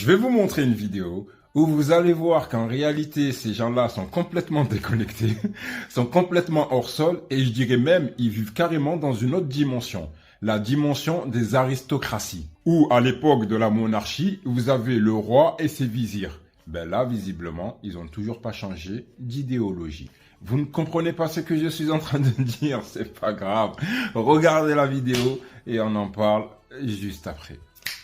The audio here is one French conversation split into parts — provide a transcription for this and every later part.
vais vous montrer une vidéo où vous allez voir qu'en réalité, ces gens-là sont complètement déconnectés, sont complètement hors sol, et je dirais même, ils vivent carrément dans une autre dimension, la dimension des aristocraties, où à l'époque de la monarchie, vous avez le roi et ses vizirs. Ben là, visiblement, ils ont toujours pas changé d'idéologie. Vous ne comprenez pas ce que je suis en train de dire, c'est pas grave. Regardez la vidéo et on en parle juste après.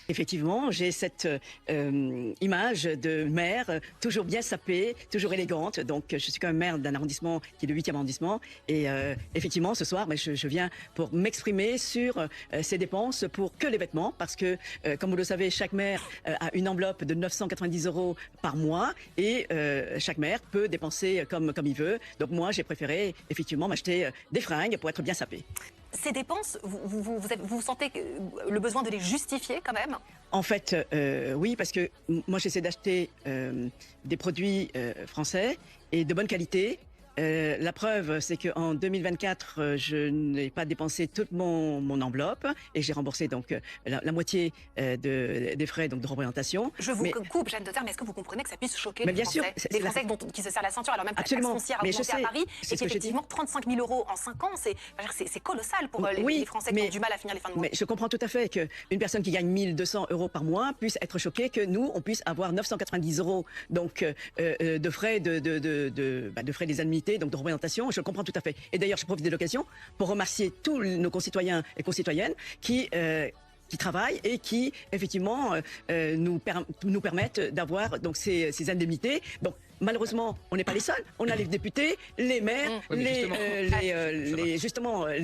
Effectivement, j'ai cette image de mère toujours bien sapée, toujours élégante. Donc, je suis quand même maire d'un arrondissement qui est le 8e arrondissement. Et effectivement, ce soir, je viens pour m'exprimer sur ces dépenses pour que les vêtements. Parce que, comme vous le savez, chaque maire a une enveloppe de 990 € par mois. Et chaque maire peut dépenser comme il veut. Donc, moi, j'ai préféré effectivement m'acheter des fringues pour être bien sapée. Ces dépenses, vous sentez le besoin de les justifier quand même? En fait, oui, parce que moi j'essaie d'acheter des produits français et de bonne qualité. La preuve, c'est qu'en 2024, je n'ai pas dépensé toute mon enveloppe et j'ai remboursé donc la moitié des frais donc de représentation. Je vous coupe, Jeanne Deuter, mais est-ce que vous comprenez que ça puisse choquer les bien Français, sûr, les Français qui se serrent la ceinture, alors même que la taxe foncière a augmenté à Paris, et qu'effectivement 35 000 € en 5 ans, c'est colossal pour les Français qui ont du mal à finir les fins de mois. Mais je comprends tout à fait qu'une personne qui gagne 1 200 € par mois puisse être choquée que nous, on puisse avoir 990 € donc, de frais de frais des indemnités, donc de représentation. Je le comprends tout à fait. Et d'ailleurs, je profite de l'occasion pour remercier tous nos concitoyens et concitoyennes qui travaillent et qui, effectivement, nous permettent d'avoir donc ces indemnités. Donc, malheureusement, on n'est pas les seuls. On a les députés, les maires, les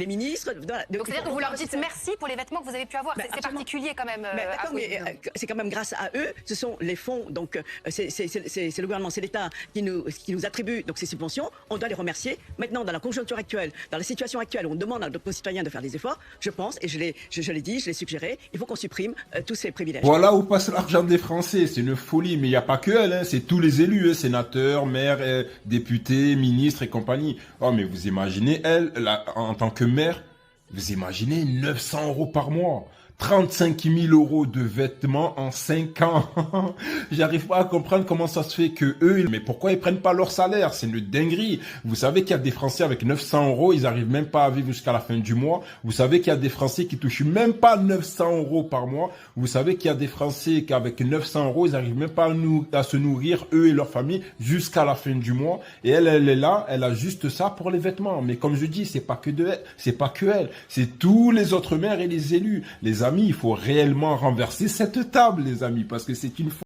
ministres. Donc, c'est-à-dire que vous leur dites merci pour les vêtements que vous avez pu avoir. C'est particulier quand même. C'est quand même grâce à eux. Ce sont les fonds. Donc, c'est le gouvernement, c'est l'État qui nous attribue donc ces subventions. On doit les remercier. Maintenant, dans la conjoncture actuelle, dans la situation actuelle où on demande à nos concitoyens de faire des efforts, je pense, et je l'ai dit, je l'ai suggéré, il faut qu'on supprime tous ces privilèges. Voilà où passe l'argent des Français. C'est une folie. Mais il n'y a pas que elle. Hein. C'est tous les élus, sénateurs, maires, députés, ministres et compagnie. Oh, mais vous imaginez, elle, en tant que maire, vous imaginez 900 € par mois. 35 000 € de vêtements en 5 ans. J'arrive pas à comprendre comment ça se fait que eux, mais pourquoi ils prennent pas leur salaire? C'est une dinguerie. Vous savez qu'il y a des Français avec 900 €, ils arrivent même pas à vivre jusqu'à la fin du mois. Vous savez qu'il y a des Français qui touchent même pas 900 € par mois. Vous savez qu'il y a des Français qui avec 900 €, ils arrivent même pas à se nourrir, eux et leur famille, jusqu'à la fin du mois. Et elle est là, elle a juste ça pour les vêtements. Mais comme je dis, c'est pas que elle, c'est tous les autres maires et les élus. Les amis, il faut réellement renverser cette table, les amis, parce que c'est une